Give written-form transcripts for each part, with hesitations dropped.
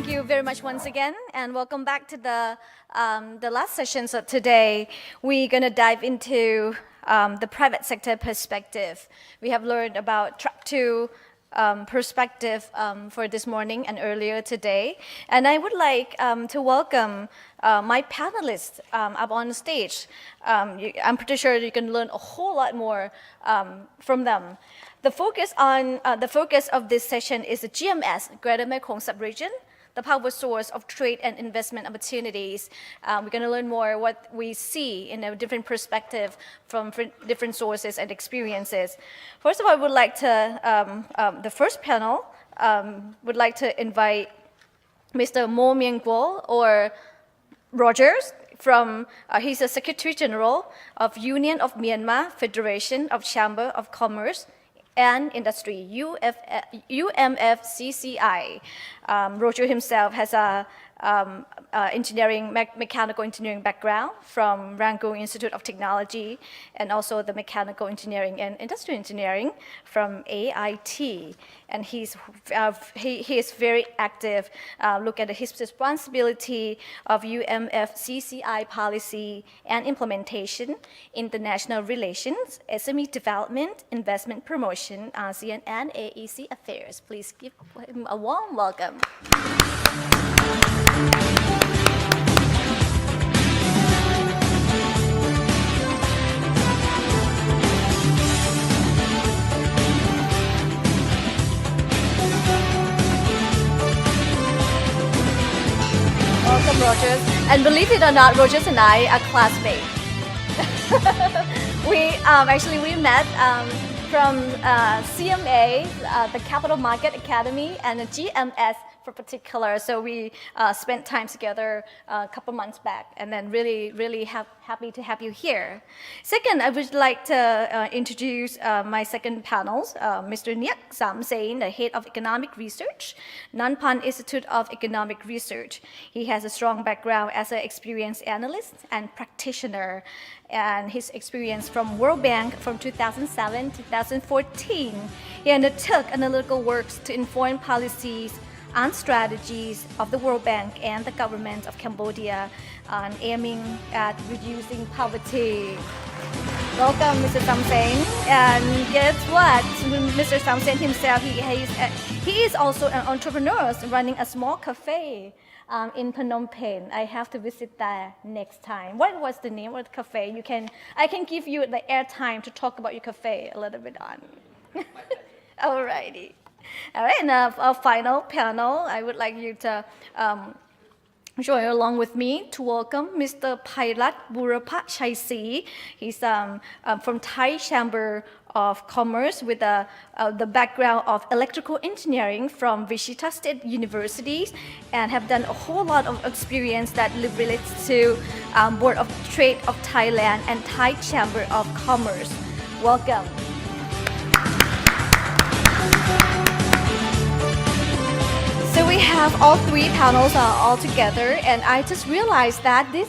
Thank you very much once again, and welcome back to the last session. So today we're going to dive into the private sector perspective. We have learned about track 2 perspective for this morning and earlier today. And I would like to welcome my panelists up on stage. I'm pretty sure you can learn a whole lot more from them. The focus of this session is the GMS, Greater Mekong Sub-region, the power source of trade and investment opportunities. We're going to learn more what we see in a different perspective from different sources and experiences. First of all, I would like to, the first panel, would like to invite Mr. Mo Mieng Guo, or Rogers, from, he's the Secretary General of Union of Myanmar Federation of Chamber of Commerce and Industry, UMFCCI. Roger himself has a mechanical engineering background from Rangoon Institute of Technology, and also the mechanical engineering and industrial engineering from AIT. And he is very active. Look at his responsibility of UMFCCI policy and implementation, international relations, SME development, investment promotion, ASEAN and AEC affairs. Please give him a warm welcome. Welcome, Rogers. And believe it or not, Rogers and I are classmates. we met from CMA, the Capital Market Academy, and the GMS for particular. So we spent time together a couple months back, and then really happy to have you here. Second, I would like to introduce my second panel, Mr. Niak Samsain, the Head of Economic Research, Nanpan Institute of Economic Research. He has a strong background as an experienced analyst and practitioner, and his experience from World Bank from 2007 to 2014. He undertook analytical works to inform policies and strategies of the World Bank and the government of Cambodia on aiming at reducing poverty. Welcome, Mr. Samsain. And guess what? Mr. Samsain himself, he is also an entrepreneur running a small cafe in Phnom Penh. I have to visit there next time. What was the name of the cafe? I can give you the airtime to talk about your cafe a little bit on. Alrighty. All right, and our final panel, I would like you to join along with me to welcome Mr. Phairat Burapha Chaisi. He's from Thai Chamber of Commerce with the background of electrical engineering from Wichita State University, and have done a whole lot of experience that relates to Board of Trade of Thailand and Thai Chamber of Commerce. Welcome. So we have all three panels all together, and I just realized that this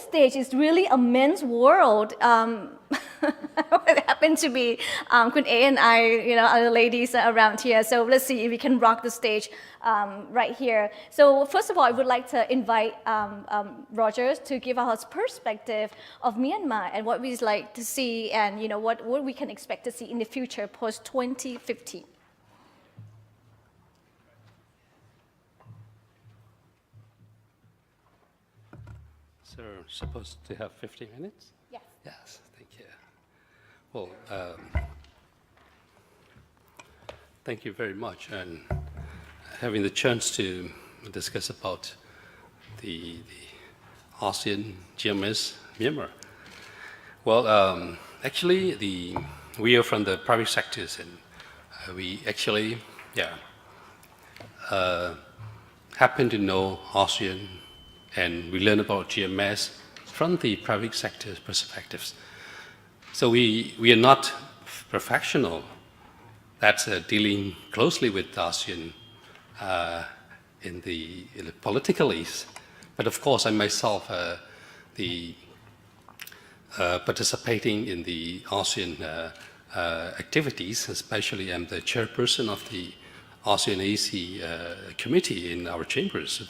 stage is really a men's world. It happened to be Kun A and I, other ladies around here. So let's see if we can rock the stage right here. So first of all, I would like to invite Rogers to give us perspective of Myanmar and what we'd like to see, and what we can expect to see in the future post 2015. So supposed to have 50 minutes? Yes. Yes, thank you. Well, thank you very much, and having the chance to discuss about the ASEAN GMS Myanmar. Well, actually, we are from the private sectors, and we actually, happen to know ASEAN, and we learn about GMS from the private sector's perspectives. So we are not professional that's dealing closely with ASEAN in the politically, but of course I myself participating in the ASEAN activities, especially I'm the chairperson of the ASEAN AC committee in our chambers. So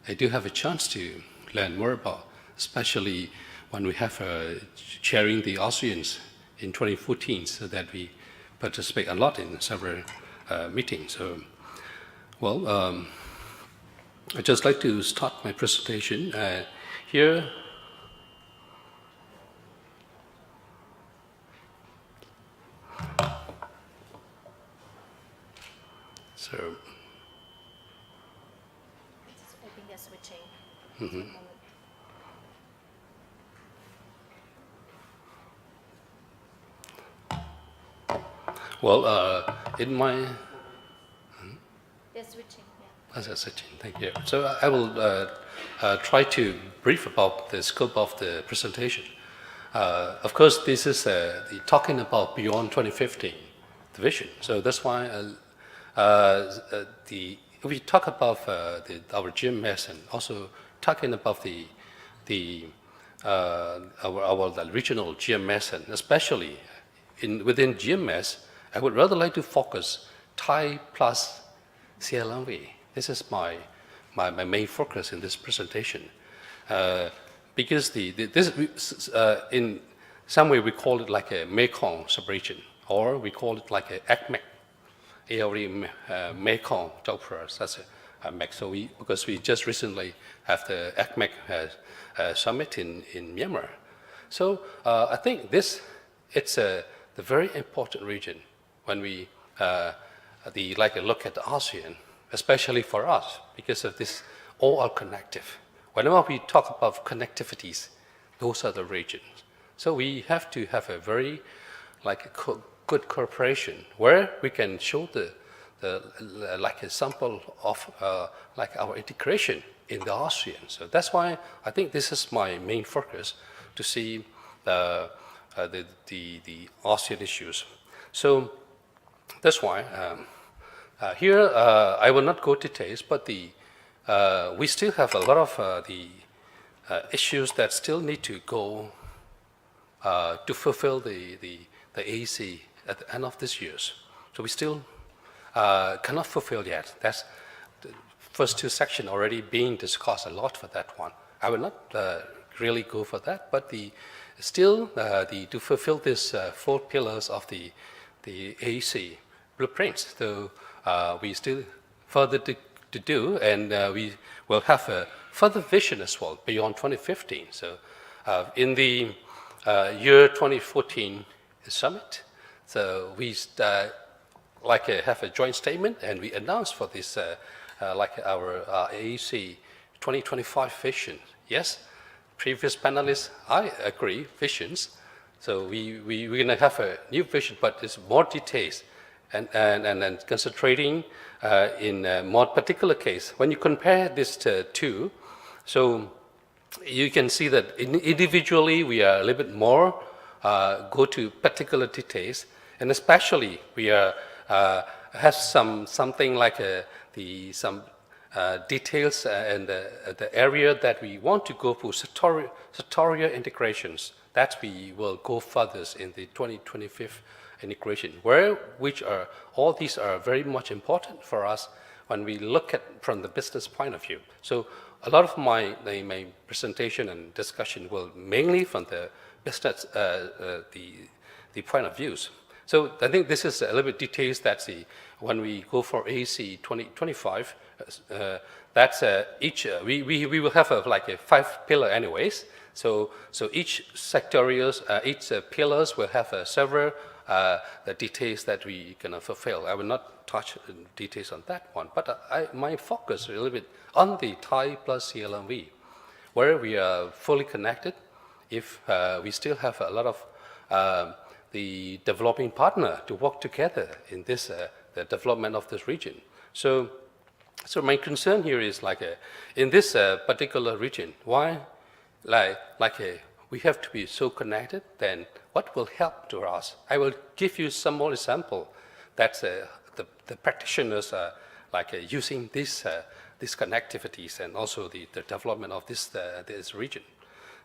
I do have a chance to learn more about, especially when we have chairing the ASEANs in 2014, so that we participate a lot in several meetings. So, well, I'd just like to start my presentation here. So, I think they're switching. well, in my They're switching, yeah. As I said, thank you. So I will try to brief about the scope of the presentation. Of course, this is talking about beyond 2015, the vision. So that's why we talk about our GMS and also talking about our regional GMS, and especially within GMS, I would rather like to focus Thai plus CLMV. This is my main focus in this presentation, because in some way we call it like a Mekong sub-region, or we call it like a ACMEC, Mekong Topras. That's a MEC. So because we just recently have the ACMEC summit in Myanmar. So I think it's the very important region when we like a look at the ASEAN, especially for us, because of this all are connective. Whenever we talk about connectivities, those are the regions. So we have to have a very good cooperation where we can show like a sample of like our integration in the ASEAN. So that's why I think this is my main focus, to see the ASEAN issues. So that's why here I will not go details, but we still have a lot of the issues that still need to go to fulfill the AEC at the end of this year. So we still cannot fulfill yet. That's the first two sections already being discussed a lot for that one. I will not really go for that, but still to fulfill these four pillars of the AEC blueprints. So we still further to do, and we will have a further vision as well beyond 2015. So in the year 2014 summit, so we have a joint statement, and we announced for this like our AEC 2025 vision. Yes, previous panelists, I agree, visions. So we're going to have a new vision, but it's more details and concentrating in a more particular case. When you compare this two, so you can see that individually we are a little bit more go to particular details, and especially we have something like some details and the area that we want to go for sectorial integrations, that we will go further in the 2025 integration, all these are very much important for us when we look at from the business point of view. So a lot of my presentation and discussion will mainly from the business the point of views. So I think this is a little bit details that when we go for AEC 2025, that's each we will have like a 5 pillar anyways. So each sectorials, each pillars will have several the details that we can fulfill. I will not touch details on that one, but my focus is a little bit on the Thai plus CLMV, where we are fully connected. If we still have a lot of the developing partner to work together in this the development of this region. So my concern here is in this particular region, why we have to be so connected, then what will help to us? I will give you some more example that the practitioners are using these connectivities and also the development of this region.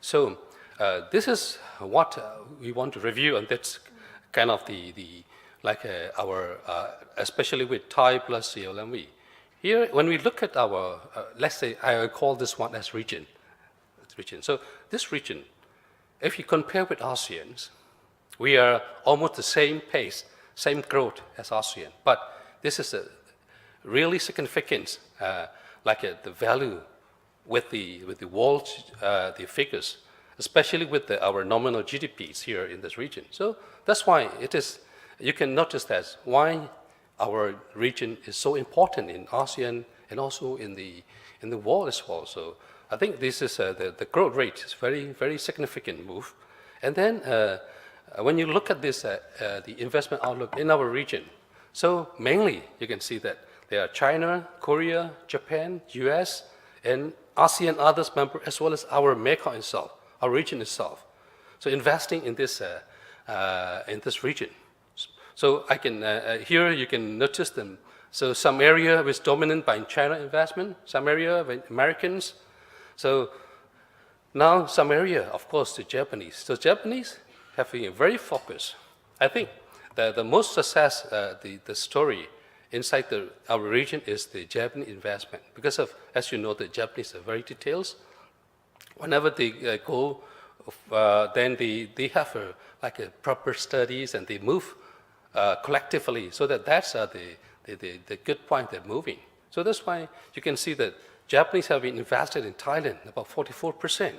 So this is what we want to review, and that's kind of like our, especially with Thai plus CLMV. Here, when we look at our, let's say, I call this one as region. So this region, if you compare with ASEAN, we are almost the same pace, same growth as ASEAN. But this is a really significant, the value with the world, the figures, especially with our nominal GDPs here in this region. So that's why it is, you can notice that why our region is so important in ASEAN and also in the world as well. So I think this is the growth rate is very, very significant move. And then when you look at this, the investment outlook in our region, so mainly you can see that there are China, Korea, Japan, US, and ASEAN others members, as well as our Mekong itself, our region itself. So investing in this region. So I can, here you can notice them. So some area was dominant by China investment, some area by Americans. So now some area, of course, the Japanese. So Japanese have been very focused. I think the most success, the story inside our region is the Japanese investment. Because of, as you know, the Japanese are very detailed. Whenever they go, then they have a proper studies and they move collectively. So that's the good point they're moving. So that's why you can see that Japanese have been invested in Thailand about 44%,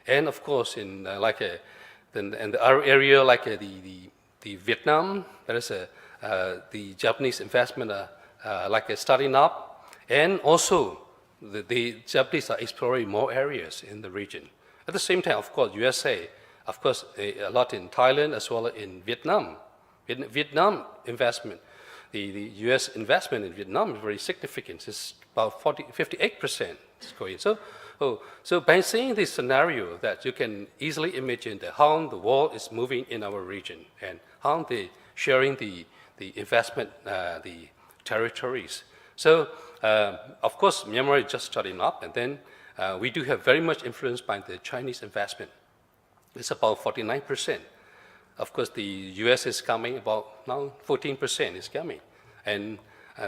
and of course in the other area like the Vietnam, there is the Japanese investment starting up, and also the Japanese are exploring more areas in the region. At the same time, of course, USA, of course, a lot in Thailand as well as in Vietnam. Vietnam investment, the U.S. investment in Vietnam is very significant. It's about 58% is going. So by seeing this scenario, that you can easily imagine that how the world is moving in our region and how they sharing the investment, the territories. So of course, Myanmar is just starting up, and then we do have very much influence by the Chinese investment. It's about 49%. Of course, the U.S. is coming about now 14% is coming. And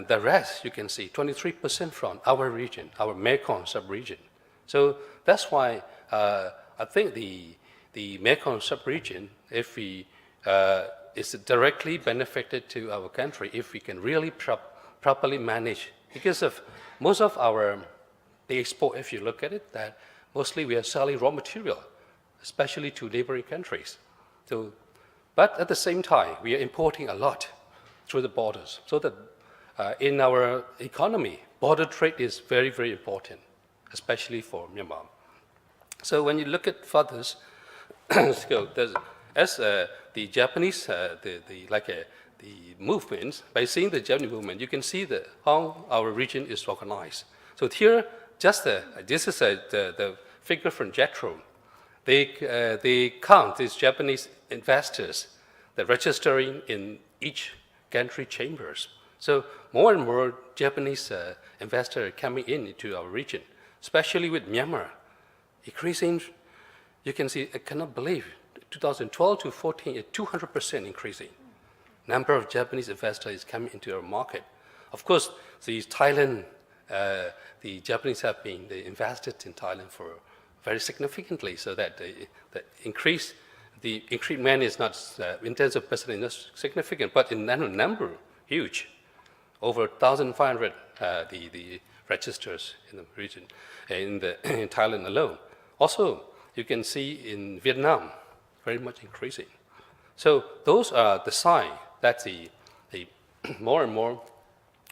the rest, you can see, 23% from our region, our Mekong sub-region. So that's why I think the Mekong sub-region, if we, is directly benefited to our country if we can really properly manage. Because of most of the export, if you look at it, that mostly we are selling raw material, especially to neighboring countries. So, but at the same time, we are importing a lot through the borders. So that in our economy, border trade is very, very important, especially for Myanmar. So when you look at further, as the Japanese, the movements, by seeing the Japanese movement, you can see how our region is organized. So here, just this is the figure from JETRO. They count these Japanese investors that registering in each country chambers. So more and more Japanese investors coming into our region, especially with Myanmar, increasing. You can see, I cannot believe, 2012 to 14, a 200% increasing. Number of Japanese investors is coming into our market. Of course, the Thailand, the Japanese have been they invested in Thailand for very significantly, so that the increment is not, in terms of percentage, not significant, but in number, huge. Over 1,500 the registers in the region, in Thailand alone. Also, you can see in Vietnam, very much increasing. So those are the sign that the more and more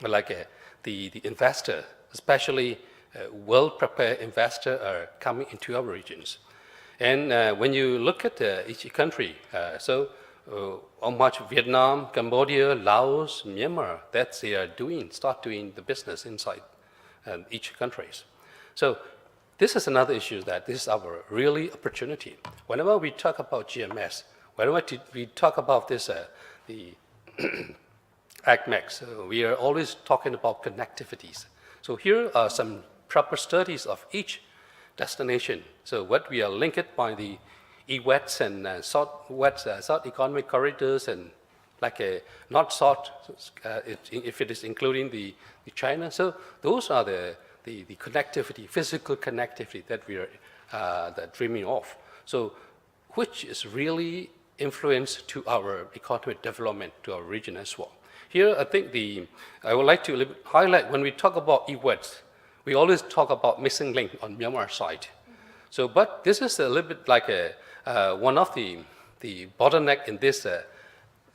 the investor, especially well-prepared investor, are coming into our regions. And when you look at each country, how much Vietnam, Cambodia, Laos, Myanmar, that they are start doing the business inside each countries. So this is another issue that this is our really opportunity. Whenever we talk about GMS, whenever we talk about this, the ACMEX, we are always talking about connectivities. So here are some proper studies of each destination. So what we are linked by the EWETs and South Economic Corridors and like a not sought, if it is including the China. So those are the connectivity, physical connectivity that we are dreaming of. So which is really influence to our economic development, to our region as well. Here, I think I would like to highlight when we talk about e-words, we always talk about missing link on Myanmar side. So, but this is a little bit like one of the bottleneck in this,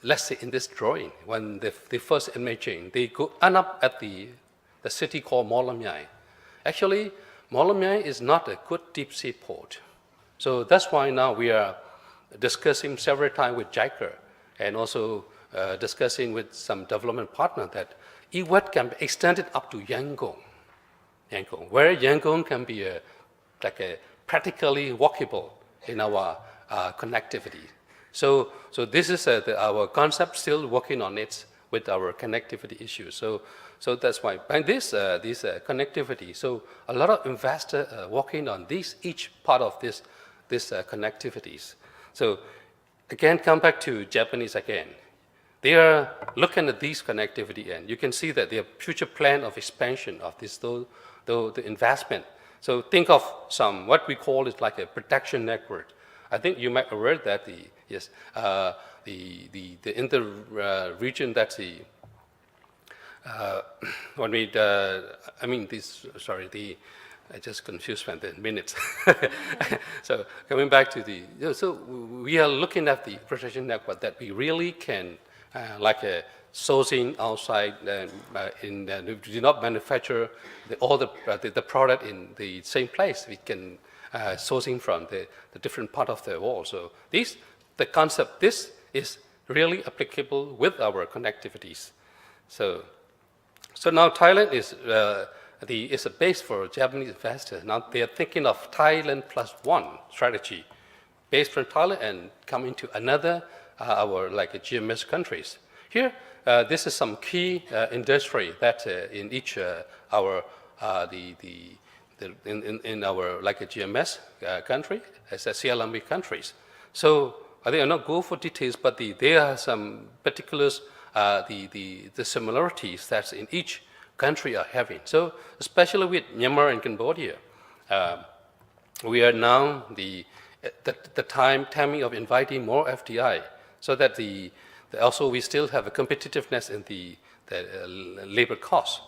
let's say in this drawing, when the first imaging, they end up at the city called Molamyai. Actually, Molamyai is not a good deep sea port. So that's why now we are discussing several times with JICA and also discussing with some development partner that e-word can be extended up to Yangon, where Yangon can be like a practically walkable in our connectivity. So this is our concept, still working on it with our connectivity issues. So that's why. And this connectivity, so a lot of investors are working on each part of this connectivities. So again, come back to Japanese again. They are looking at these connectivity, and you can see that their future plan of expansion of this, the investment. So think of what we call it like a protection network. I think you might have heard that in the region that's I just confused by the minutes. So coming back to so we are looking at the protection network that we really can, like a sourcing outside, we do not manufacture all the product in the same place. We can sourcing from the different part of the world. So the concept, this is really applicable with our connectivities. So now Thailand is a base for Japanese investors. Now they are thinking of Thailand plus one strategy, based from Thailand and coming to another our like GMS countries. Here, this is some key industry that in each our in our like a GMS country as a CLMV countries. So I will not go for details, but there are some particulars, the similarities that in each country are having. So especially with Myanmar and Cambodia, we are now the timing of inviting more FDI, so that also we still have a competitiveness in the labor costs.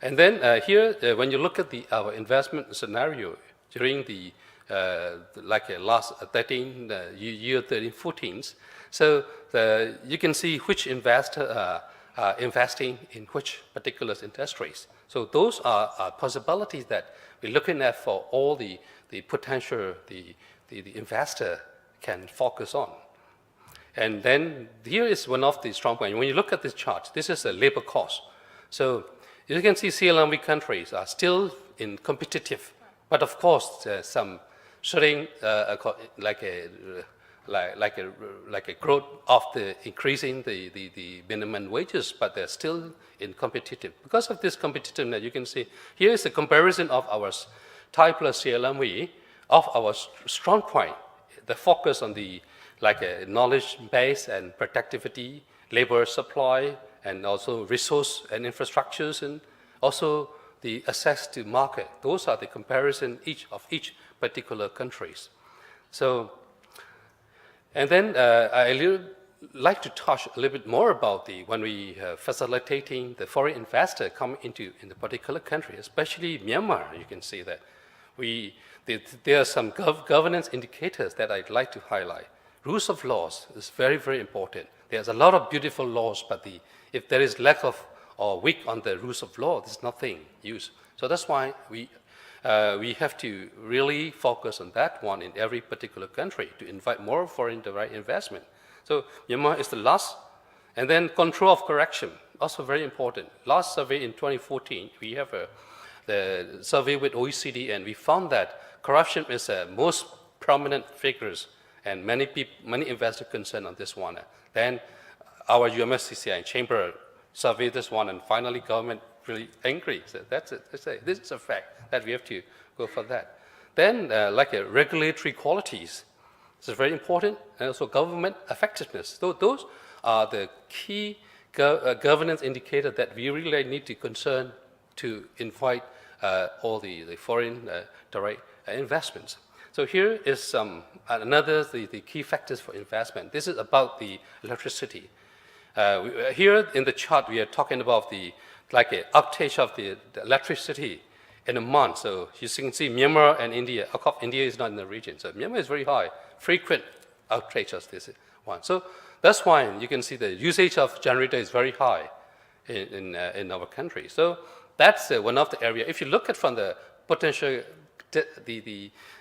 And then here, when you look at our investment scenario during last 13, so you can see which investor are investing in which particular industries. So those are possibilities that we're looking at for all the potential the investor can focus on. And then here is one of the strong points. When you look at this chart, this is a labor cost. So you can see CLMV countries are still in competitive, but of course some showing like a growth of the increasing the minimum wages, but they're still in competitive. Because of this competitiveness, you can see here is a comparison of our Thai plus CLMV of our strong point, the focus on the knowledge base and productivity, labor supply, and also resource and infrastructures, and also the access to market. Those are the comparison of each particular countries. So, and then I like to touch a little bit more about when we facilitating the foreign investor coming in the particular country, especially Myanmar. You can see that there are some governance indicators that I'd like to highlight. Rules of laws is very, very important. There's a lot of beautiful laws, but if there is lack of or weak on the rules of law, there's nothing used. So that's why we have to really focus on that one in every particular country to invite more foreign direct investment. So Myanmar is the last. And then control of corruption, also very important. Last survey in 2014, we have the survey with OECD, and we found that corruption is the most prominent figures, and many investors concerned on this one. Then our UMSCCI chamber surveyed this one, and finally government really angry. So that's it. This is a fact that we have to go for that. Then regulatory qualities. This is very important, and also government effectiveness. So are the key governance indicators that we really need to concern to invite all the foreign direct investments. So here is another the key factors for investment. This is about the electricity. Here in the chart, we are talking about like an outage of the electricity in a month. So you can see Myanmar and India. Of course, India is not in the region. So Myanmar is very high, frequent outage of this one. So that's why you can see the usage of generator is very high in our country. So that's one of the areas. If you look at from the potential,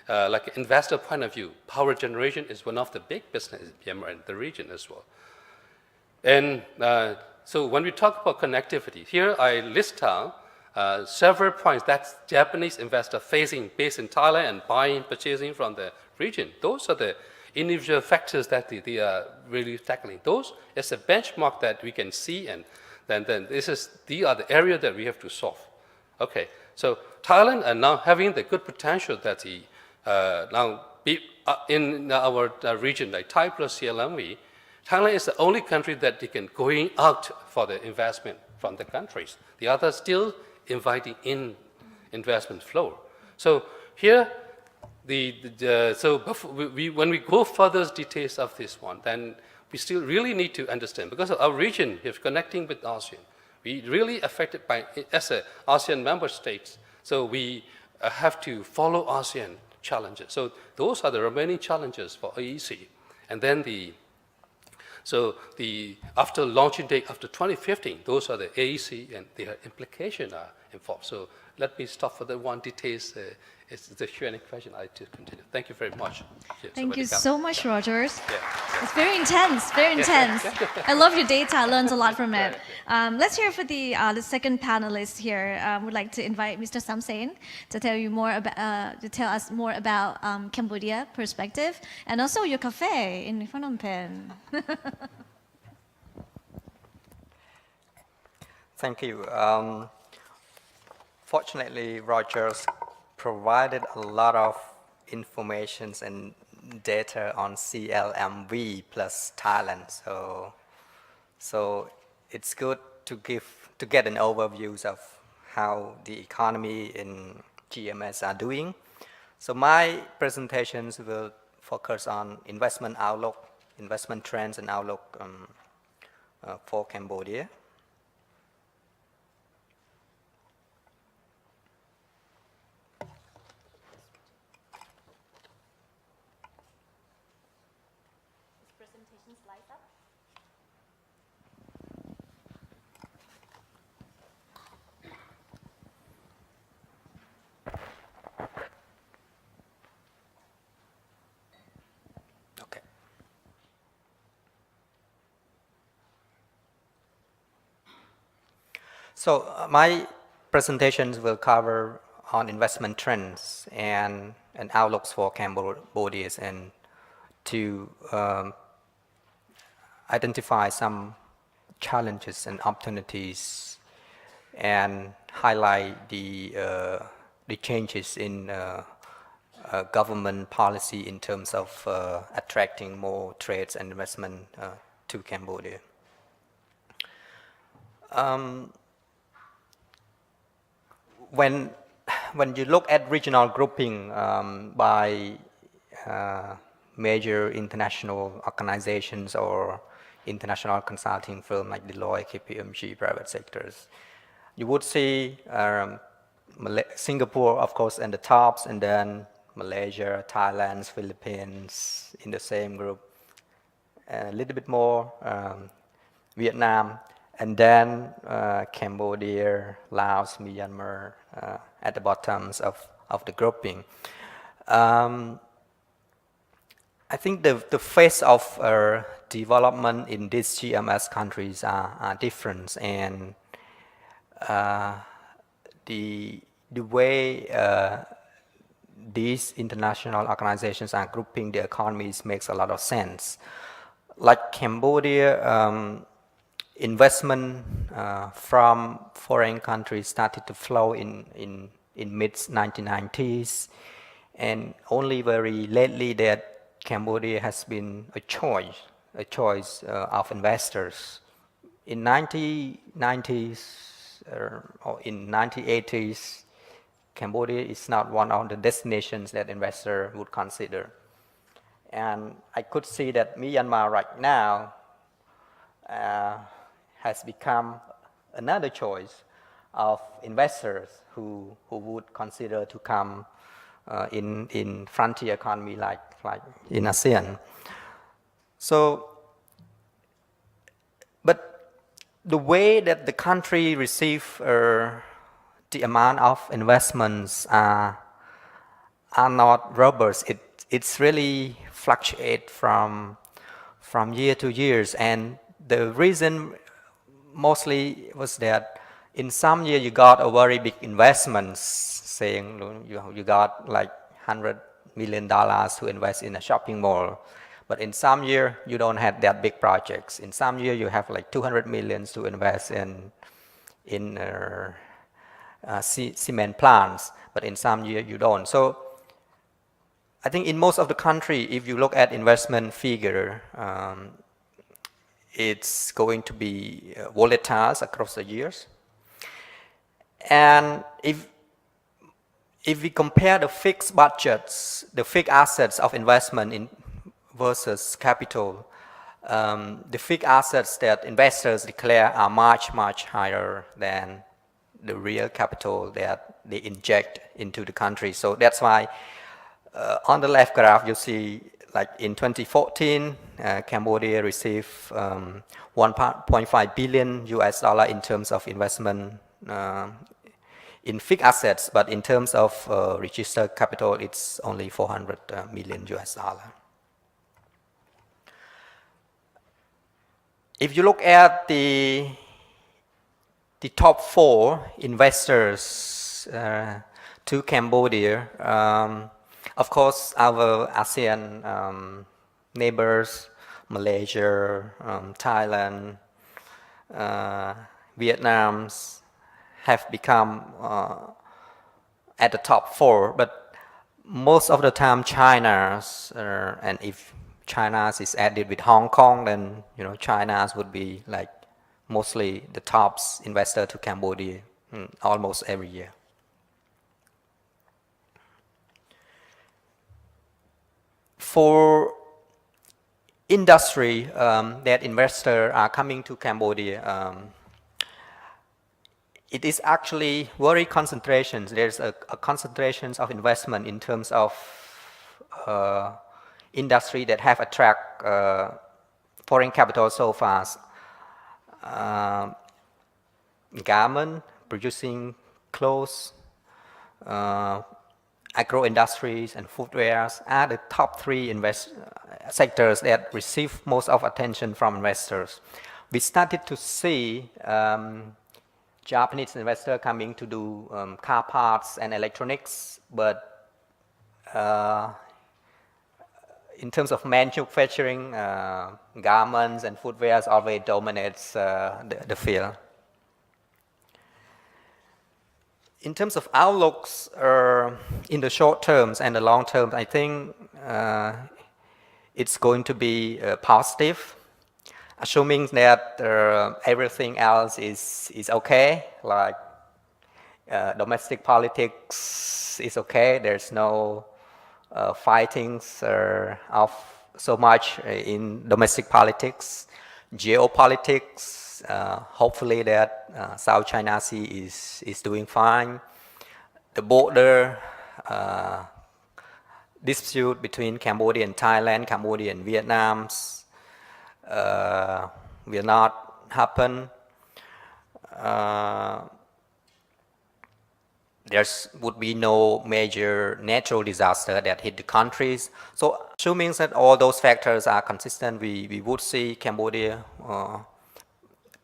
like investor point of view, power generation is one of the big businesses in Myanmar and the region as well. And so when we talk about connectivity, here I list down several points that Japanese investors facing based in Thailand and buying, purchasing from the region. Those are the individual factors that they are really tackling. Those is a benchmark that we can see, and then these are the areas that we have to solve. Okay, so Thailand are now having the good potential that now in our region, like Thai plus CLMV, Thailand is the only country that they can going out for the investment from the countries. The others still inviting in investment flow. So here, when we go further details of this one, then we still really need to understand, because our region is connecting with ASEAN. We really affected by, as a ASEAN member states, so we have to follow ASEAN challenges. So those are the remaining challenges for AEC. And then after launching date, after 2015, those are the AEC and their implications are involved. So let me stop for the one details. It's the Q&A question. I to continue. Thank you very much. Thank you so much, Rogers. Yeah. It's very intense, very intense. I love your data. I learned a lot from it. Let's hear for the second panelist here. Would like to invite Mr. Samsen to tell you more about, to tell us more about Cambodia perspective and also your cafe in Phnom Penh. Thank you. Fortunately, Rogers provided a lot of information and data on CLMV plus Thailand. So it's good to get an overview of how the economy in GMS are doing. So my presentations will focus on investment outlook, investment trends and outlook for Cambodia. So my presentations will cover on investment trends and outlooks for Cambodia, and to identify some challenges and opportunities and highlight the changes in government policy in terms of attracting more trades and investment to Cambodia. When you look at regional grouping by major international organizations or international consulting firms like Deloitte, KPMG, private sectors, you would see Singapore, of course, in the tops, and then Malaysia, Thailand, Philippines in the same group, a little bit more Vietnam, and then Cambodia, Laos, Myanmar at the bottoms of the grouping. I think the phase of development in these GMS countries are different, and the way these international organizations are grouping the economies makes a lot of sense. Like Cambodia, investment from foreign countries started to flow in mid-1990s, and only very lately that Cambodia has been a choice a choice of investors. In 1990s or in 1980s, Cambodia is not one of the destinations that investors would consider. And I could see that Myanmar right now has become another choice of investors who would consider to come in frontier economy like in ASEAN. So, but the way that the country receive the amount of investments are not robust. It's really fluctuate from year to years, and the reason mostly was that in some year you got a very big investments, saying you got like $100 million to invest in a shopping mall, but in some year you don't have that big projects. In some year you have like 200 million to invest in cement plants, but in some year you don't. So I think in most of the country, if you look at investment figure, it's going to be volatile across the years. And if we compare the fixed budgets, the fixed assets of investment in versus capital, the fixed assets that investors declare are much higher than the real capital that they inject into the country. So that's why on the left graph you see, like in 2014, Cambodia received 1.5 billion US dollar in terms of investment in fixed assets, but in terms of registered capital, it's only 400 million US dollar. If you look at the top 4 investors to Cambodia, of course, our ASEAN neighbors, Malaysia, Thailand, Vietnam, have become at the top 4, but most of the time China's, and if China's is added with Hong Kong, then China's would be like mostly the top investor to Cambodia almost every year. For industry that investors are coming to Cambodia, it is actually very concentrations. There's a concentration of investment in terms of industry that have attract foreign capital so fast. Garment, producing clothes, agro industries and footwear are the top 3 sectors that receive most of attention from investors. We started to see Japanese investors coming to do car parts and electronics, but in terms of manufacturing, garments and footwear always dominates the field. In terms of outlooks in the short terms and the long term, I think it's going to be positive, assuming that everything else is okay, like domestic politics is okay, there's no fightings of so much in domestic politics. Geopolitics, hopefully that South China Sea is doing fine. The border dispute between Cambodia and Thailand, Cambodia and Vietnam will not happen. There would be no major natural disaster that hit the countries. So assuming that all those factors are consistent, we would see Cambodia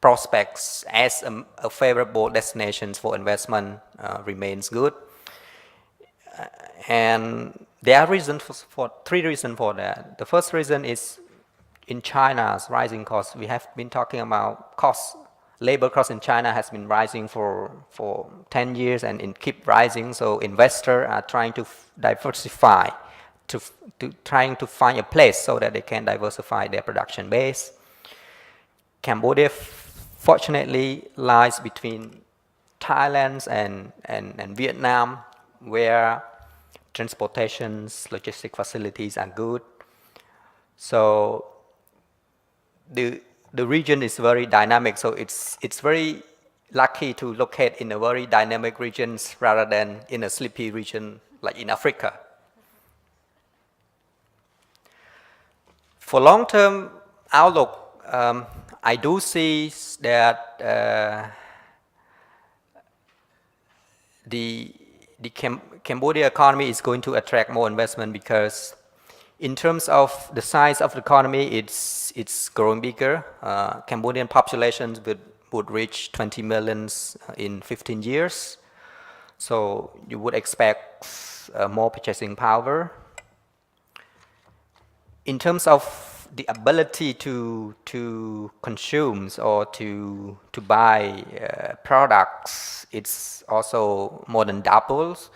prospects as a favorable destination for investment remains good. And there are reasons for 3 reasons for that. The first reason is in China's rising costs. We have been talking about costs. Labor costs in China has been rising for 10 years and it keep rising. So investors are trying to diversify trying to find a place so that they can diversify their production base. Cambodia fortunately lies between Thailand and Vietnam, where transportations, logistic facilities are good. So the region is very dynamic. So it's very lucky to locate in a very dynamic regions rather than in a sleepy region like in Africa. For long-term outlook, I do see that the Cambodia economy is going to attract more investment because in terms of the size of the economy, it's growing bigger. Cambodian populations would reach 20 million in 15 years. So you would expect more purchasing power. In terms of the ability to consume or to buy products, it's also more than doubles.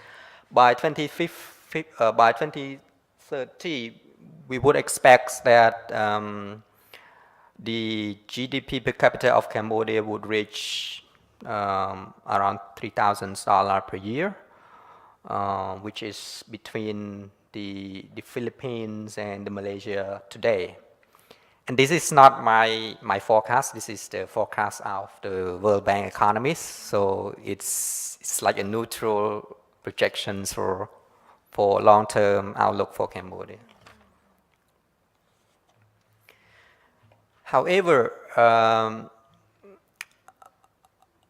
By 2030, we would expect that the GDP per capita of Cambodia would reach around $3,000 per year, which is between the Philippines and the Malaysia today. And this is not my forecast. This is the forecast of the World Bank economists. So it's like a neutral projections for long-term outlook for Cambodia. However,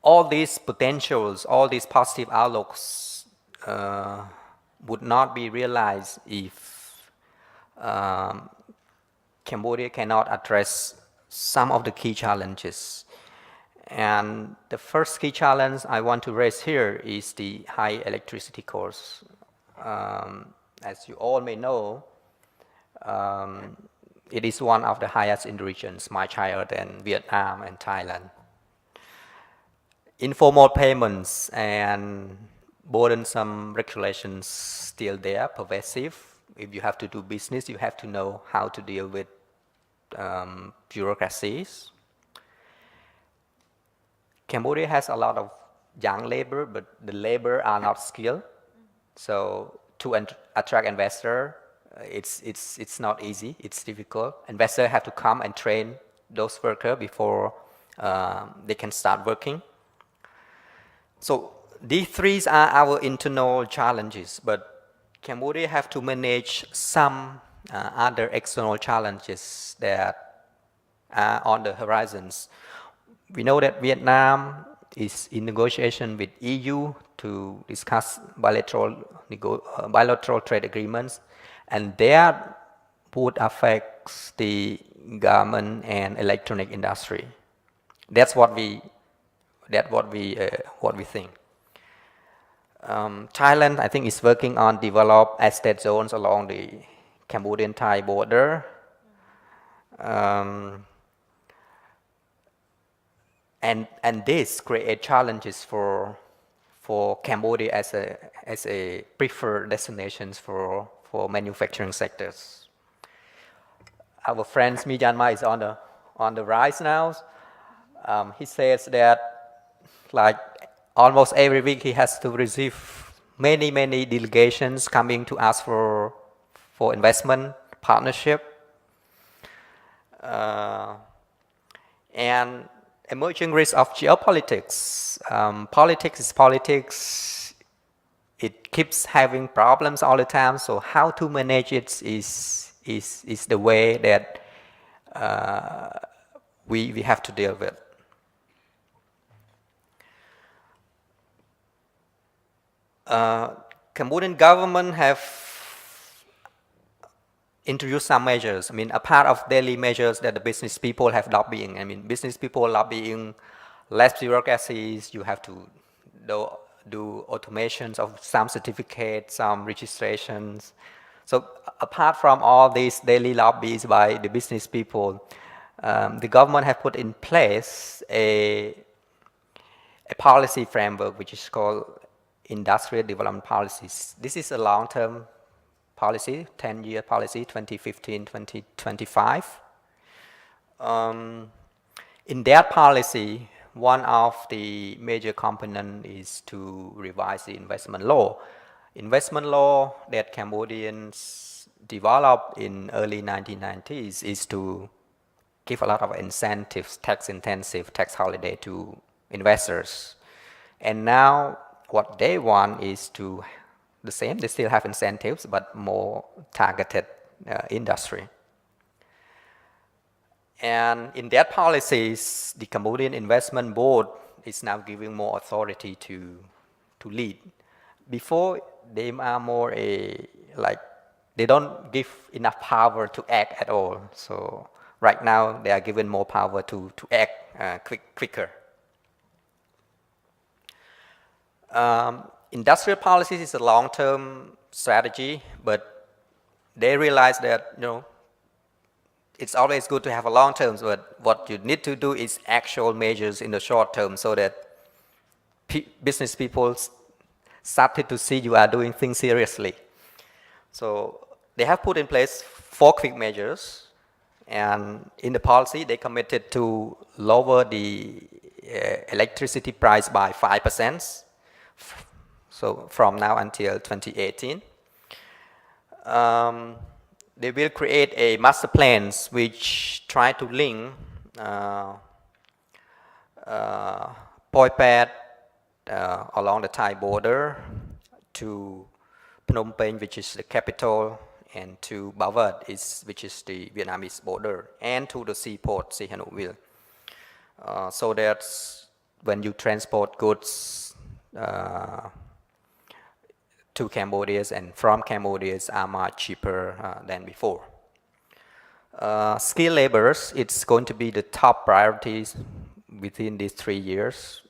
all these potentials, all these positive outlooks would not be realized if Cambodia cannot address some of the key challenges. And the first key challenge I want to raise here is the high electricity costs. As you all may know, it is one of the highest in the regions, much higher than Vietnam and Thailand. Informal payments and burdensome regulations still there, pervasive. If you have to do business, you have to know how to deal with bureaucracies. Cambodia has a lot of young labor, but the labor are not skilled. So to attract investor, it's not easy. It's difficult. Investors have to come and train those workers before they can start working. So these three are our internal challenges, but Cambodia have to manage some other external challenges that are on the horizons. We know that Vietnam is in negotiation with EU to discuss bilateral trade agreements, and that would affect the garment and electronic industry. That's what we think. Thailand, I think, is working on develop estate zones along the Cambodian-Thai border. And this create challenges for Cambodia as a preferred destinations for manufacturing sectors. Our friend Myanmar is on the rise now. He says that like almost every week he has to receive many delegations coming to ask for investment partnership. And emerging risks of geopolitics. Politics is politics. It keeps having problems all the time. So how to manage it is the way that we have to deal with. Cambodian government have introduced some measures. I mean, a part of daily measures that the business people have lobbying. I mean, business people lobbying less bureaucracies. You have to do automations of some certificates, some registrations. So apart from all these daily lobbies by the business people, the government have put in place a policy framework which is called industrial development policies. This is a long-term policy, 10-year policy, 2015-2025. In that policy, one of the major components is to revise the investment law. Investment law that Cambodians developed in early 1990s is to give a lot of incentives, tax-intensive, tax holiday to investors. And now what they want is to the same, they still have incentives, but more targeted industry. And in that policies, the Cambodian Investment Board is now giving more authority to lead. Before, they are more they don't give enough power to act at all. So right now, they are given more power to act quicker. Industrial policies is a long-term strategy, but they realize that it's always good to have a long term, but what you need to do is actual measures in the short term so that business people started to see you are doing things seriously. So they have put in place 4 quick measures, and in the policy they committed to lower the electricity price by 5%, so from now until 2018. They will create a master plans which try to link Poipet along the Thai border to Phnom Penh, which is the capital, and to Bavat, which is the Vietnamese border, and to the seaport, Sihanoukville. So that when you transport goods to Cambodia and from Cambodia are much cheaper than before. Skilled laborers, it's going to be the top priorities within these 3 years.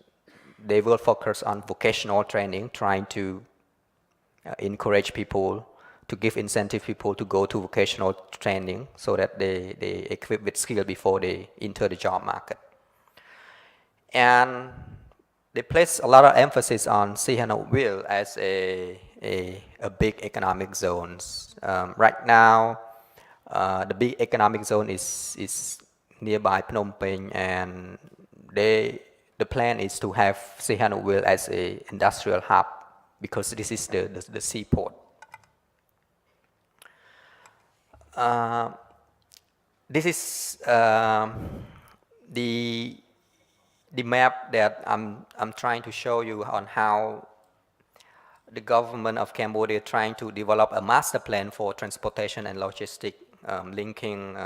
They will focus on vocational training, trying to encourage people, to give incentive people to go to vocational training so that they equip with skill before they enter the job market. And they place a lot of emphasis on Sihanoukville as a big economic zone. Right now, the big economic zone is nearby Phnom Penh, and the plan is to have Sihanoukville as an industrial hub because this is the seaport. This is the map that I'm trying to show you on how the government of Cambodia trying to develop a master plan for transportation and logistics linking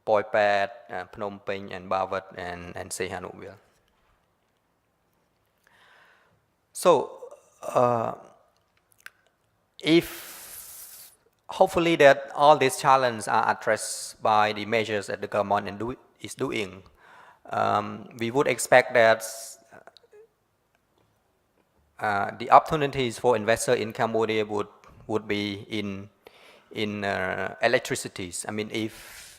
Poipet, Phnom Penh, and Bavat, and Sihanoukville. So, if hopefully that all these challenges are addressed by the measures that the government is doing, we would expect that the opportunities for investors in Cambodia would be in electricities. I mean, if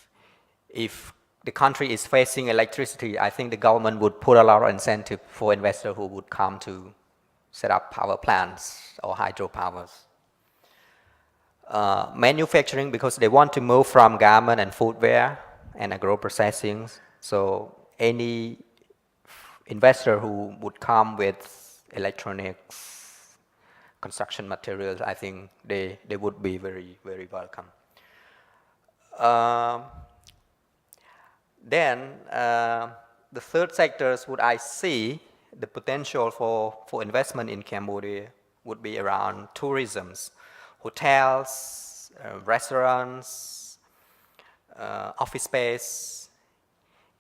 the country is facing electricity, I think the government would put a lot of incentive for investors who would come to set up power plants or hydropowers. Manufacturing, because they want to move from garment and footwear and agro-processing. So any investor who would come with electronics, construction materials, I think they would be very, very welcome. Then the third sectors would I see the potential for investment in Cambodia would be around tourism, hotels, restaurants, office space,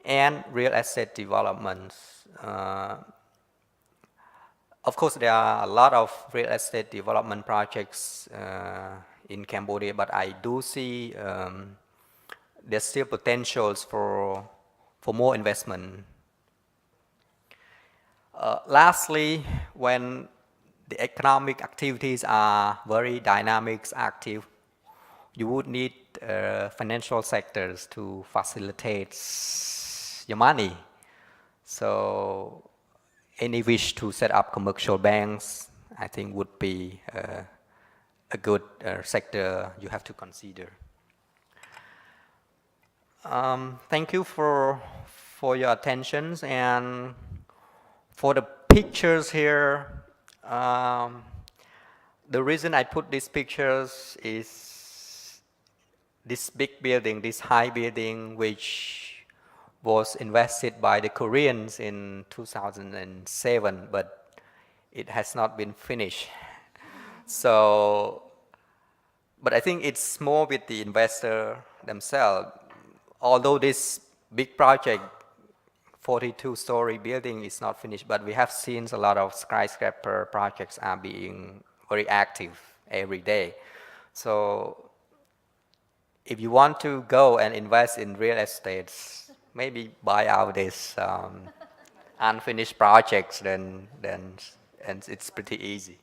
and real estate developments. Of course, there are a lot of real estate development projects in Cambodia, but I do see there's still potentials for more investment. Lastly, when the economic activities are very dynamic, active, you would need financial sectors to facilitate your money. So any wish to set up commercial banks, I think would be a good sector you have to consider. Thank you for your attention, and for the pictures here. The reason I put these pictures is this big building, this high building, which was invested by the Koreans in 2007, but it has not been finished. So, but I think it's more with the investor themselves. Although this big project, 42-story building, is not finished, but we have seen a lot of skyscraper projects are being very active every day. So if you want to go and invest in real estate, maybe buy out these unfinished projects, then and it's pretty easy.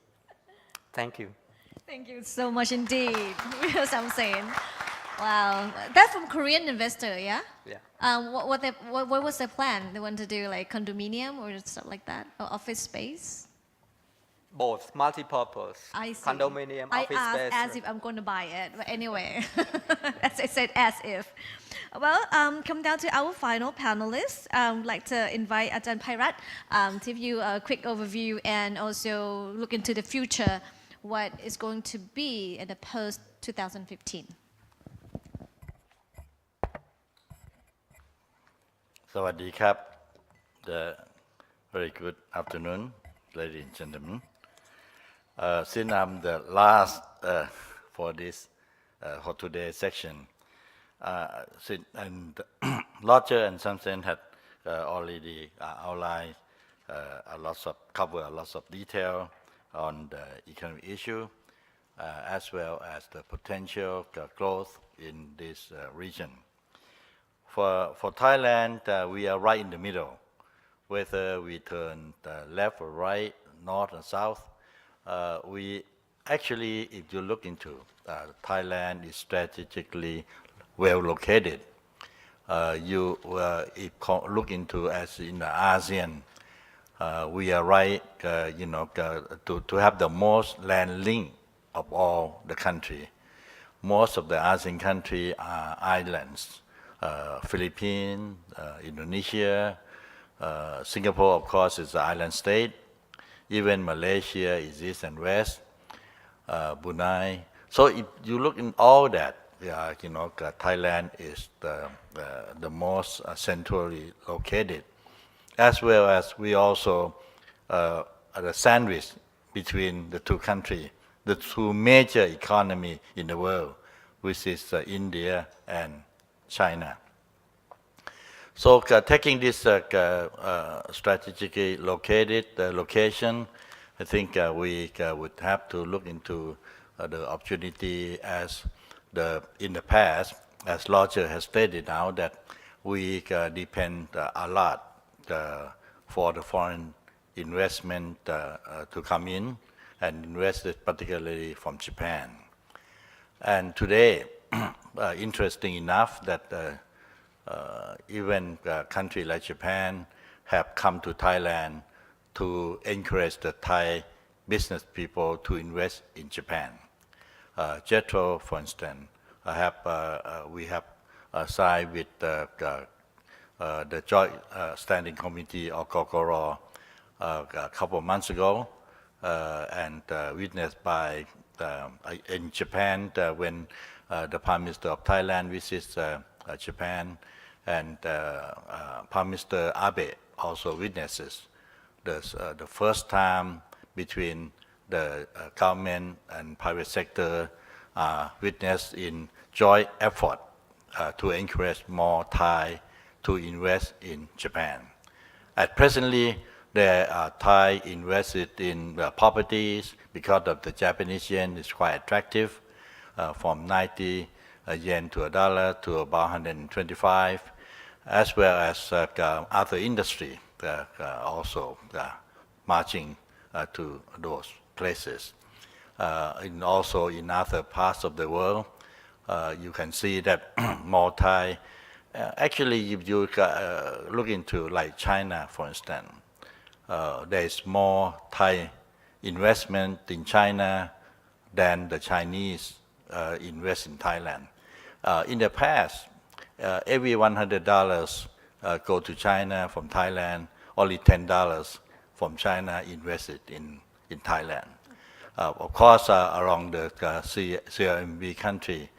Thank you. Thank you so much indeed, Mr. Samsen. Wow, that's from Korean investor, yeah? Yeah. What was their plan? They want to do like condominium or stuff like that, or office space? Both, multi-purpose. I see. Condominium, I office asked space. as if I'm going to buy it, but anyway, as I said, as if. Well, come down to our final panelists. I'd like to invite Ajahn Pairat to give you a quick overview and also look into the future, what is going to be in the post-2015. สวัสดีครับ The very good afternoon, ladies and gentlemen. Since I'm the last for this for today's section, and Roger and Samsen had already outlined cover a lot of detail on the economic issue, as well as the potential growth in this region. For Thailand, we are right in the middle. Whether we turn left or right, north or south, we actually, if you look into Thailand, is strategically well located. If you look into as in the ASEAN, we are right, to have the most land link of all the country. Most of the ASEAN countries are islands. Philippines, Indonesia, Singapore, of course, is an island state. Even Malaysia is east and west, Brunei. So if you look in all that, Thailand is the most centrally located, as well as we also are the sandwich between the two countries, the two major economies in the world, which is India and China. So taking this strategically located location, I think we would have to look into the opportunity as in the past, as Roger has stated now, that we depend a lot for the foreign investment to come in and invest it particularly from Japan. And today, interesting enough that even a country like Japan have come to Thailand to encourage the Thai business people to invest in Japan. JETRO, for instance, we have signed with the Joint Standing Committee or KOKORO a couple of months ago, and witnessed by in Japan when the Prime Minister of Thailand visits Japan, and Prime Minister Abe also witnesses the first time between the government and private sector witnessed in joint effort to encourage more Thai to invest in Japan. At presently, there are Thai invested in properties because of the Japanese yen is quite attractive, from 90 yen to $1 to about 125, as well as other industry also marching to those places. And also in other parts of the world, you can see that more Thai. Actually, if you look into like China, for instance, there is more Thai investment in China than the Chinese invest in Thailand. In the past, every $100 go to China from Thailand, only $10 from China invested in Thailand. Of course, around the CLMV country,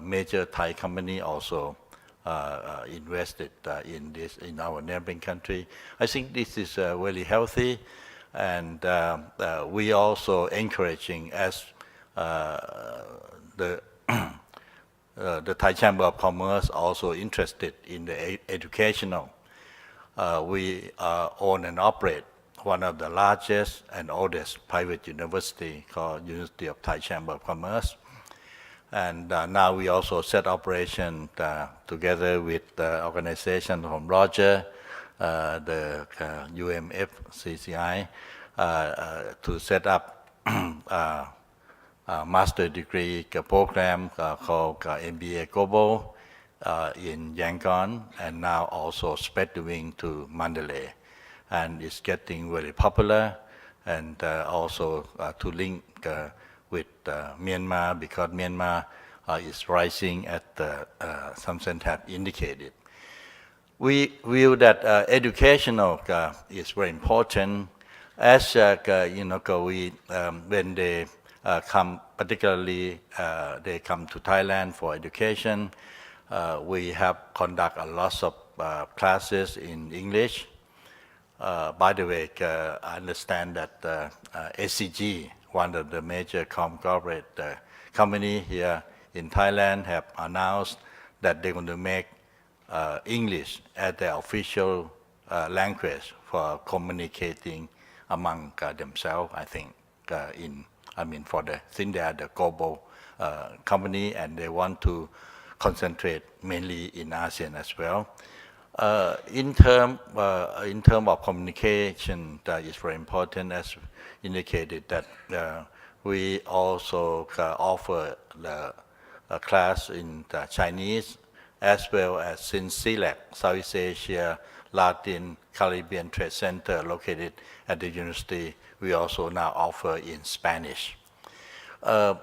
major Thai company also invested in our neighboring country. I think this is very healthy, and we also encouraging as the Thai Chamber of Commerce also interested in the educational. We own and operate one of the largest and oldest private university called University of Thai Chamber of Commerce. And now we also set operation together with the organization from Roger, the UMF CCI, to set up a master degree program called MBA Global in Yangon, and now also spread the wing to Mandalay. And it's getting very popular, and also to link with Myanmar, because Myanmar is rising as some sense have indicated. We view that educational is very important, as when they come, particularly they come to Thailand for education. We have conduct a lot of classes in English. By the way, I understand that ACG, one of the major corporate company here in Thailand, have announced that they're going to make English as their official language for communicating among themselves. I think since they are the global company, and they want to concentrate mainly in ASEAN as well. In term of communication, that is very important, as indicated that we also offer the class in the Chinese, as well as in CELAC, Southeast Asia, Latin, Caribbean Trade Center located at the university. We also now offer in Spanish.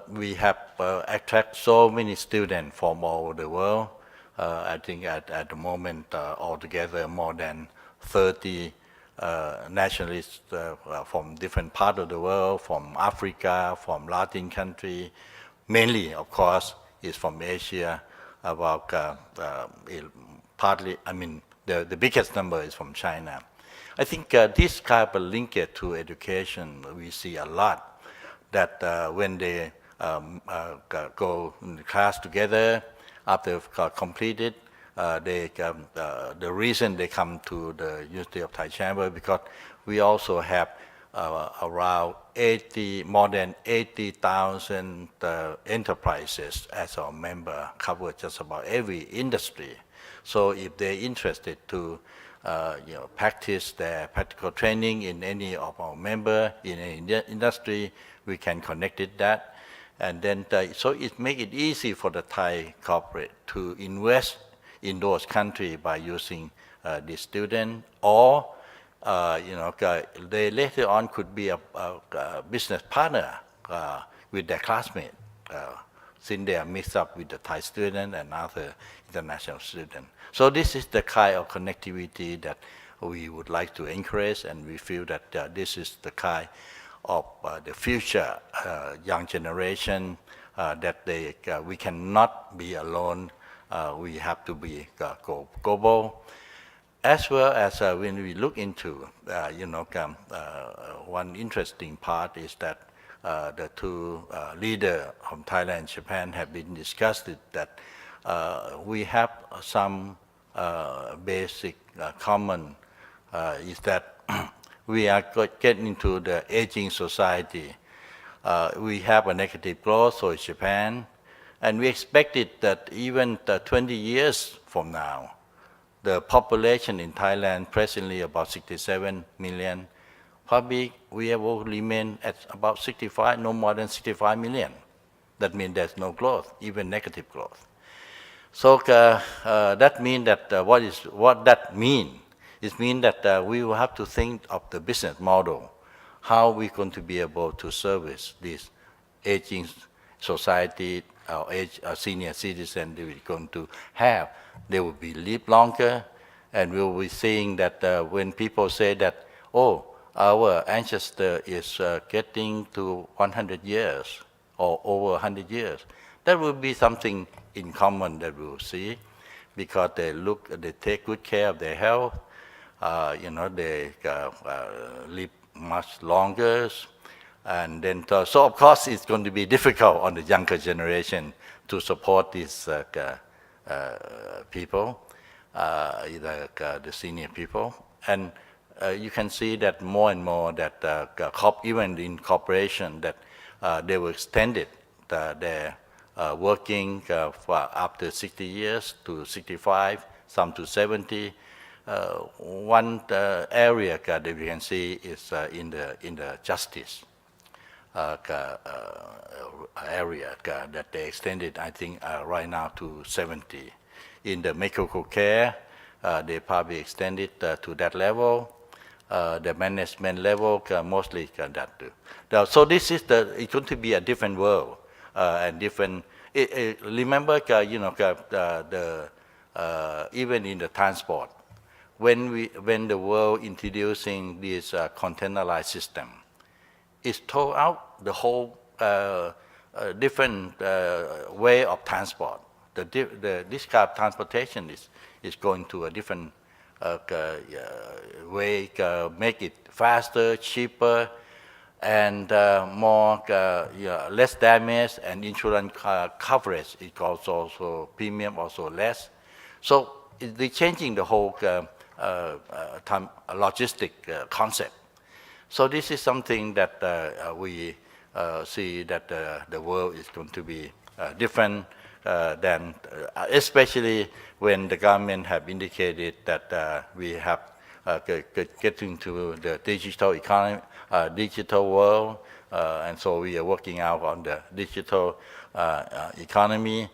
We have attract so many students from all over the world. I think at the moment altogether more than 30 nationalists from different parts of the world, from Africa, from Latin country, mainly of course is from Asia. About partly, the biggest number is from China. I think this type of linkage to education we see a lot. That when they go in class together, after completed, the reason they come to the University of Thai Chamber, because we also have around more than 80,000 enterprises as our member, cover just about every industry. So if they're interested to practice their practical training in any of our member in any industry, we can connect it that. And then, so it make it easy for the Thai corporate to invest in those countries by using this student, or they later on could be a business partner with their classmate, since they are mixed up with the Thai student and other international student. So this is the kind of connectivity that we would like to encourage, and we feel that this is the kind of the future young generation, that we cannot be alone. We have to be global, as well as when we look into one interesting part is that the two leaders from Thailand and Japan have been discussed that we have some basic common is that we are getting into the aging society. We have a negative growth, so is Japan. And we expected that even 20 years from now, the population in Thailand, presently about 67 million, probably we will remain at about 65, no more than 65 million. That means there's no growth, even negative growth. So that means that what that means? It means that we will have to think of the business model, how we're going to be able to service this aging society, senior citizen they will going to have. They will be live longer, and we will be seeing that when people say that, oh, our ancestor is getting to 100 years or over 100 years, that will be something in common that we will see, because they take good care of their health, they live much longer. And then, so of course, it's going to be difficult on the younger generation to support these people, the senior people. And you can see that more and more that even in corporation, that they will extend it, their working for up to 60 years to 65, some to 70. One area that we can see is in the justice area that they extended, I think, right now to 70. In the medical care, they probably extended to that level. The management level, mostly that too. So this is it's going to be a different world and different. Remember, even in the transport, when the world introducing this containerized system, it's throw out the whole different way of transport. This kind of transportation is going to a different way, make it faster, cheaper, and more less damage, and insurance coverage is also premium also less. So they're changing the whole logistic concept. So this is something that we see that the world is going to be different than, especially when the government have indicated that we have getting to the digital economy, digital world, and so we are working out on the digital economy,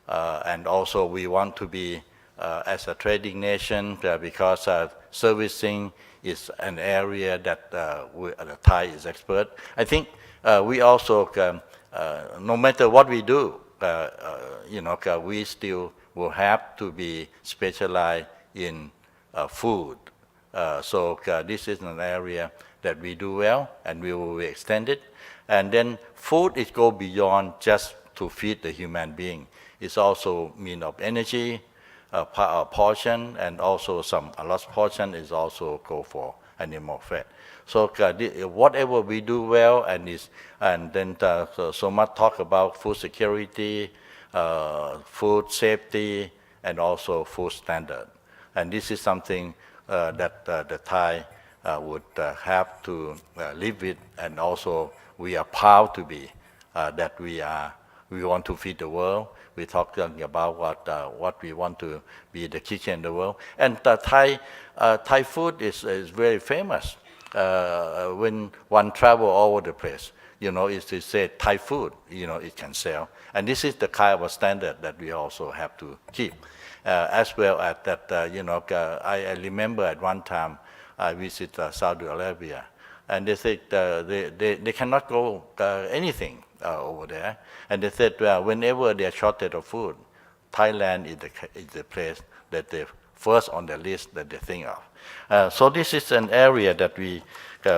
and also we want to be as a trading nation because servicing is an area that the Thai is expert. I think we also, no matter what we do, we still will have to be specialized in food. So this is an area that we do well, and we will extend it. And then food is go beyond just to feed the human being. It's also mean of energy, a portion, and also a large portion is also go for animal fat. So whatever we do well, and then so much talk about food security, food safety, and also food standard. And this is something that the Thai would have to live with, and also we are proud to be that we want to feed the world. We're talking about what we want to be the kitchen in the world. And Thai food is very famous. When one travel all over the place, it's say Thai food, it can sell. And this is the kind of standard that we also have to keep. As well as that, I remember at one time I visited Saudi Arabia, and they said they cannot go anything over there. And they said, well, whenever there's shortage of food, Thailand is the place that they first on the list that they think of. So this is an area that we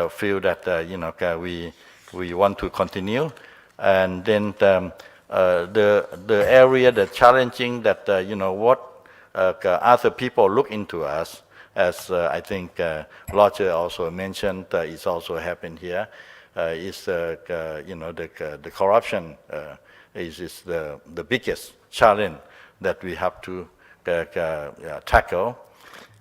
feel that we want to continue. And then the area, the challenging that what other people look into us, as I think Roger also mentioned, it's also happened here. Is the corruption is the biggest challenge that we have to tackle.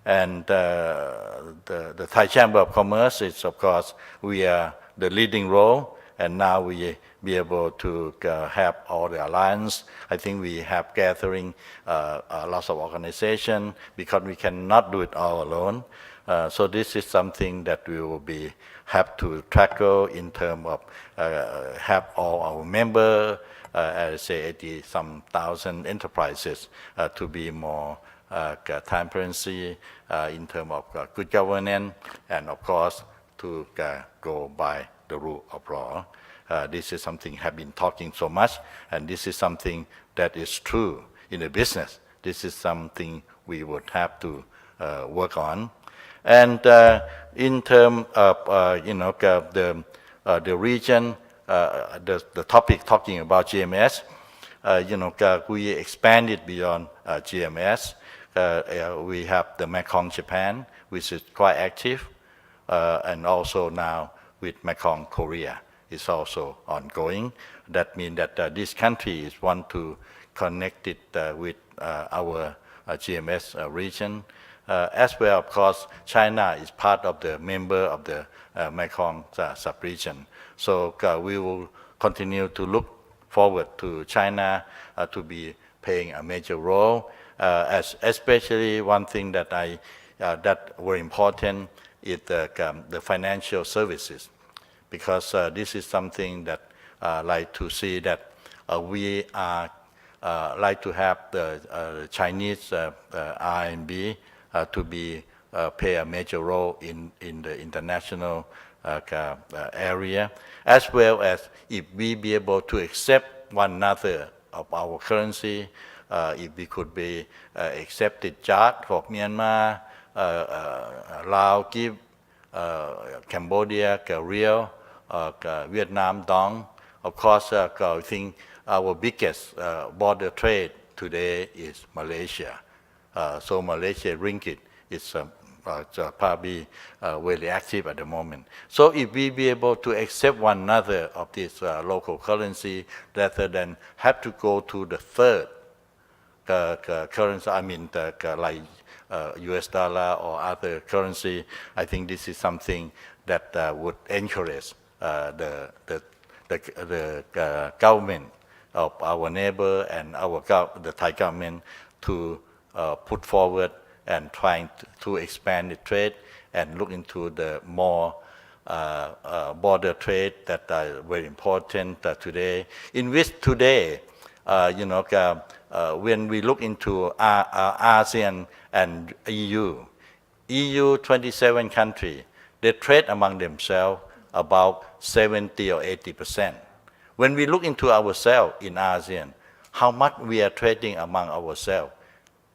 And the Thai Chamber of Commerce is, of course, we are the leading role, and now we be able to have all the alliance. I think we have gathering lots of organization because we cannot do it all alone. So this is something that we will have to tackle in terms of have all our members, as say 80-some thousand enterprises to be more transparency in terms of good governance, and of course to go by the rule of law. this is something have been talking so much, and this is something that is true in the business. This is something we would have to work on. And in terms of the region, the topic talking about GMS, we expanded beyond GMS. We have the Mekong Japan, which is quite active, and also now with Mekong Korea is also ongoing. That means that this country is want to connect it with our GMS region. As well, of course, China is part of the member of the Mekong sub-region. So we will continue to look forward to China to be playing a major role. Especially one thing that that were important is the financial services, because this is something that like to see that we are like to have the Chinese RMB to be play a major role in the international area, as well as if we be able to accept one another of our currency, if we could be accepted Chad for Myanmar, Laos give, Cambodia Riel, Vietnam Dong. Of course, I think our biggest border trade today is Malaysia. So Malaysia ringgit is probably very active at the moment. So if we be able to accept one another of this local currency rather than have to go to the third currency, I mean like US dollar or other currency, I think this is something that would encourage the government of our neighbor and the Thai government to put forward and trying to expand the trade and look into the more border trade that are very important today. In which today, when we look into ASEAN and EU 27 countries, they trade among themselves about 70 or 80%. When we look into ourselves in ASEAN, how much we are trading among ourselves,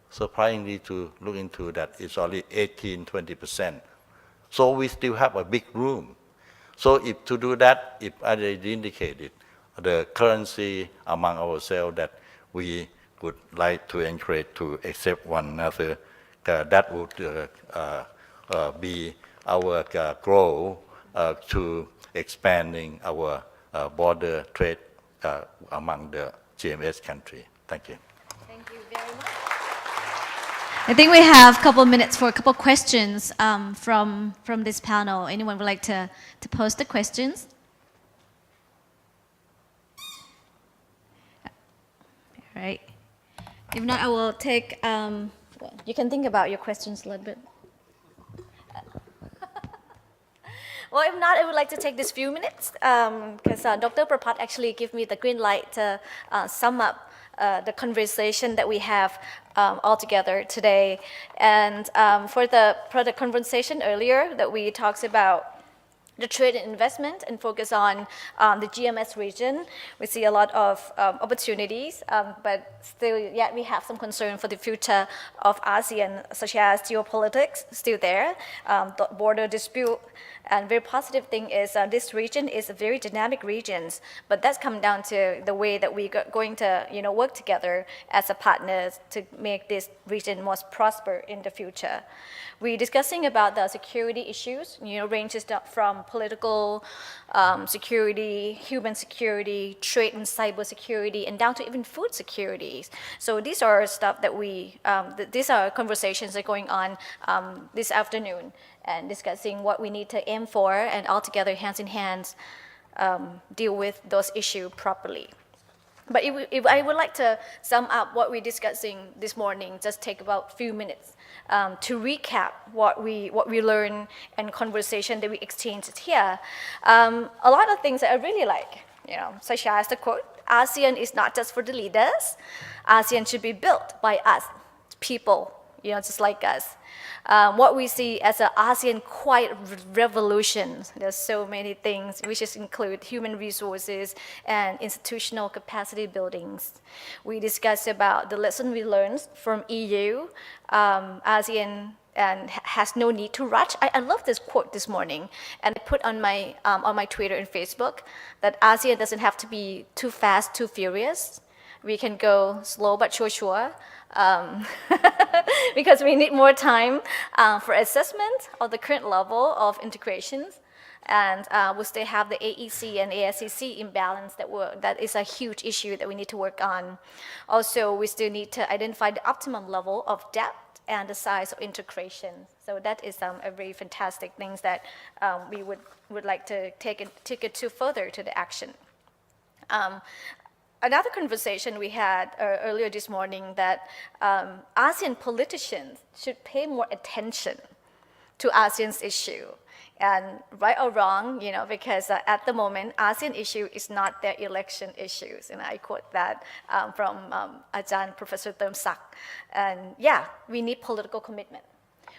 surprisingly to look into that, it's only 18-20%. So we still have a big room. So if to do that, if I indicated the currency among ourselves that we would like to encourage to accept one another, that would be our goal to expanding our border trade among the GMS country. Thank you. Thank you very much. I think we have a couple of minutes for a couple of questions from this panel. Anyone would like to pose the questions? All right. If not, I will take, You can think about your questions a little bit. Well, if not, I would like to take this few minutes because Dr. Prapat actually gave me the green light to sum up the conversation that we have all together today. And for the conversation earlier that we talked about the trade and investment and focus on the GMS region, we see a lot of opportunities, but still yet we have some concern for the future of ASEAN, such as geopolitics still there, the border dispute. And very positive thing is this region is a very dynamic region, but that's come down to the way that we're going to work together as a partners to make this region more prosper in the future. We're discussing about the security issues, ranges from political security, human security, trade and cyber security, and down to even food security. So these are stuff that these are conversations that are going on this afternoon and discussing what we need to aim for and all together, hands in hands, deal with those issues properly. But if I would like to sum up what we're discussing this morning, just take about a few minutes to recap what we learned and conversation that we exchanged here. A lot of things that I really like, such as the quote, ASEAN is not just for the leaders. ASEAN should be built by us, people, just like us. What we see as an ASEAN quiet revolution, there's so many things, which include human resources and institutional capacity buildings. We discussed about the lesson we learned from EU, ASEAN, and has no need to rush. I love this quote this morning, and I put on my Twitter and Facebook that ASEAN doesn't have to be too fast, too furious. We can go slow but sure, because we need more time for assessment of the current level of integrations. And we still have the AEC and ASEC imbalance that is a huge issue that we need to work on. Also, we still need to identify the optimum level of depth and the size of integration. So that is a very fantastic things that we would like to take it to further to the action. Another conversation we had earlier this morning that ASEAN politicians should pay more attention to ASEAN's issue. And right or wrong, because at the moment, ASEAN issue is not their election issues. And I quote that from Ajahn Professor Termsak. And yeah, we need political commitment.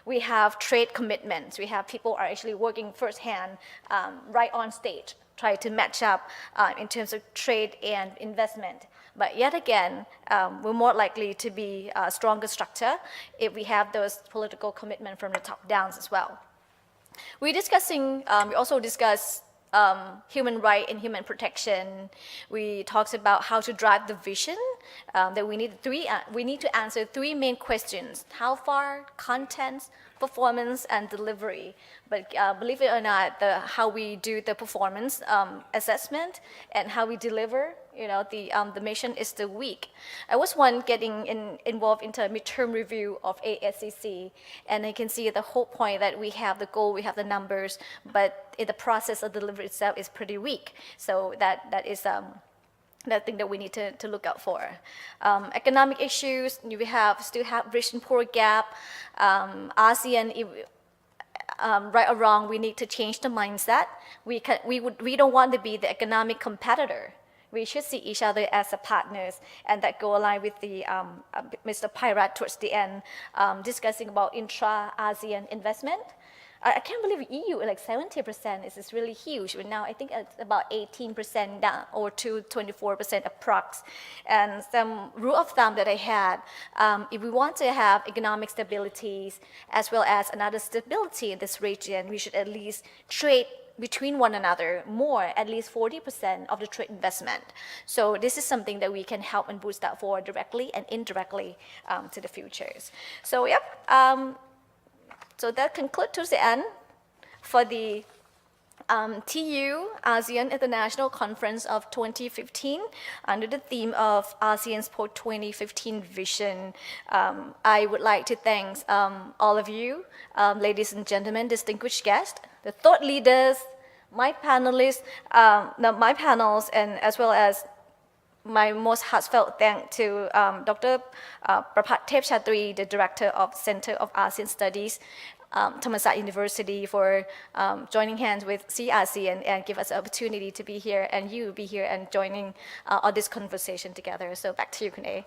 We have trade commitments. We have people are actually working firsthand right on stage, try to match up in terms of trade and investment. But yet again, we're more likely to be a stronger structure if we have those political commitment from the top down as well. We also discuss human right and human protection. We talked about how to drive the vision, that we need to answer three main questions: how far, content, performance, and delivery. But believe it or not, how we do the performance assessment and how we deliver, the mission is still weak. I was getting involved into a midterm review of ASEC, and I can see the whole point that we have the goal, we have the numbers, but in the process of delivery itself is pretty weak. So that is that thing that we need to look out for. Economic issues, we still have rich and poor gap. ASEAN, right or wrong, we need to change the mindset. We don't want to be the economic competitor. We should see each other as a partners, and that go along with the Mr. Pyrat towards the end, discussing about intra-ASEAN investment. I can't believe EU, like 70% is really huge. But now I think it's about 18% down, or to 24% approx. And some rule of thumb that I had, if we want to have economic stability as well as another stability in this region, we should at least trade between one another more, at least 40% of the trade investment. So this is something that we can help and boost that forward directly and indirectly to the futures. So yep. So that concludes to the end for the TU ASEAN International Conference of 2015 under the theme of ASEAN's post-2015 vision. I would like to thank all of you, ladies and gentlemen, distinguished guests, the thought leaders, my panelists, my panels, and as well as my most heartfelt thanks to Dr. Prapat Tepchatri, the Director of Center of ASEAN Studies, Thammasat University, for joining hands with ASEAN and give us the opportunity to be here, and you be here and joining all this conversation together. So back to you, Kunle.